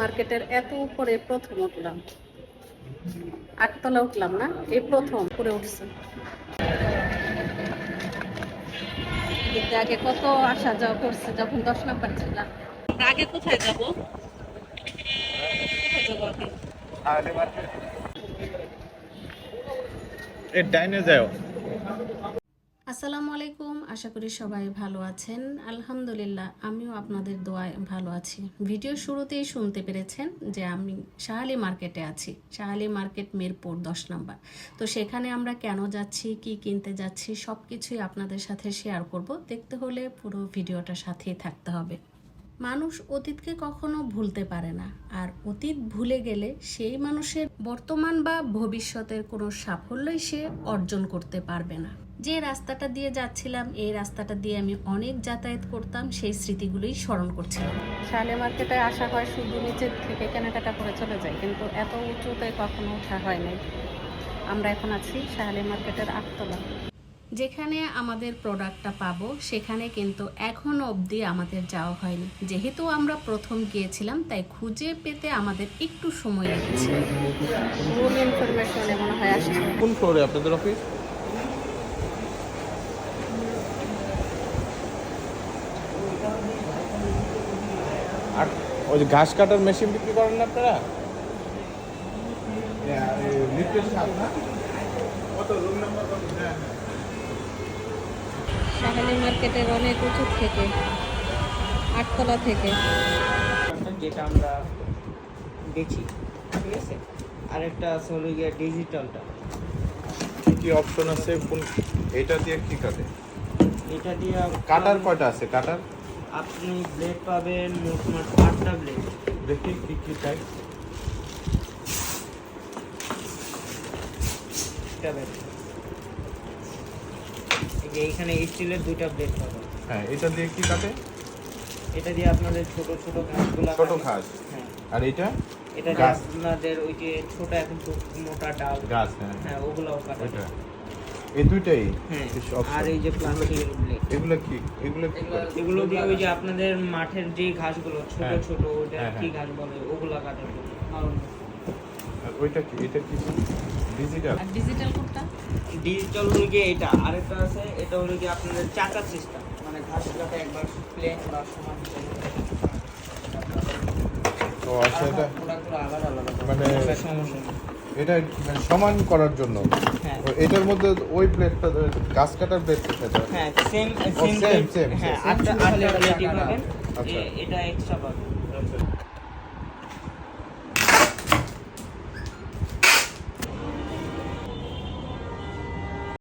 মার্কেটের এত উপরে প্রথম উঠলাম, 8 তলা উঠলাম না, এই প্রথম উপরে উঠছে। এতে আগে কত আসা যাওয়া করছে যখন 10 নাম্বার ছিলাম। আগে কোথায় যাবো? আসসালামু আলাইকুম, আশা করি সবাই ভালো আছেন। আলহামদুলিল্লাহ, আমিও আপনাদের দোয়ায় ভালো আছি। ভিডিও শুরুতেই শুনতে পেরেছেন যে আমি শাহালি মার্কেটে আছি। Shah Ali market Mirpur 10 number. তো সেখানে আমরা কেন যাচ্ছি, কি কিনতে যাচ্ছি, সব কিছুই আপনাদের সাথে শেয়ার করব। দেখতে হলে পুরো ভিডিওটার সাথেই থাকতে হবে। মানুষ অতীতকে কখনো ভুলতে পারে না, আর অতীত ভুলে গেলে সেই মানুষের বর্তমান বা ভবিষ্যতের কোনো সাফল্যই সে অর্জন করতে পারবে না। যে রাস্তাটা দিয়ে যাচ্ছিলাম, এই রাস্তাটা দিয়ে আমি অনেক যাতায়াত করতাম, সেই স্মৃতিগুলোই স্মরণ করছিলাম। শাহালি মার্কেটে আসা হয় শুধু নিচের থেকে কেনাকাটা করে চলে যায়, কিন্তু এত উঁচুতে কখনো ওঠা হয় নাই। আমরা এখন আছি শাহালি মার্কেটের 8 তলা। যেখানে আমাদের প্রোডাক্টটা পাবো সেখানে কিন্তু এখনো অবধি আমাদের যাওয়া হয়নি। যেহেতু আমরা প্রথম গিয়েছিলাম, তাই খুঁজে পেতে আমাদের একটু সময় লেগেছে। রুম ইনফরমেশনে মনে হয় আসছে। কোন ফ্লোরে আপনাদের অফিস? আর ওই যে ঘাস কাটার মেশিন বিক্রি করেন না আপনারা? শাহালি মার্কেটের অনেক উঁচু থেকে, 8 তলা থেকে। যেটা আমরা বেচি, ঠিক আছে। আরেকটা আছে হলো গিয়ে ডিজিটালটা। কি কি অপশন আছে? কোন এটা দিয়ে কি কাটে? এটা দিয়ে কাটার কয়টা আছে? কাটার আপনি ব্লেড পাবেন মোট 8টা ব্লেড। দেখি কি কি চাই। এটা ব্লেড, এই যে এইখানে স্টিলের 2টা ব্লেড পাবেন। হ্যাঁ, এটা দিয়ে কি কাটে? এটা দিয়ে আপনাদের ছোট ছোট ঘাসগুলো ছোট ঘাস। হ্যাঁ। আর এটা এটা দিয়ে আপনাদের ওই যে ছোট এখন তো মোটা ডাল গাছ। হ্যাঁ হ্যাঁ, ওগুলোও কাটে। এটা এই দুইটাই। হ্যাঁ, কিছু option। আর এই যে প্লাস্টিকের ব্লেড, এগুলো কি? এগুলো কি করে? এগুলো দিয়ে ওই যে আপনাদের মাঠের যে ঘাসগুলো ছোট হ্যাঁ। ছোট, ওটা হ্যাঁ, কি হ্যাঁ। ঘাস বলে, ওগুলা কাটার জন্য। নরম। আর ওইটা কি? এটা কি ডিজিটাল? আর ডিজিটাল কোডটা ডিজিটাল হলো গিয়ে এটা। আরেকটা আছে, এটা হলো গিয়ে আপনাদের চাকা সিস্টেম, মানে ঘাসগুলোকে একবার প্লেন বা সমান ও আচ্ছা, এটা প্রোডাক্টগুলো আলাদা আলাদা মানে সমস্যা নেই। এটা মানে সমান করার জন্য। হ্যাঁ এটার মধ্যে ওই প্লেটটা গাছ কাটার প্লেট কোথায়? হ্যাঁ, সেম same, হ্যাঁ, same. 8টা প্লেটই পাবেন। আচ্ছা। এটা এক্সট্রা পাবেন।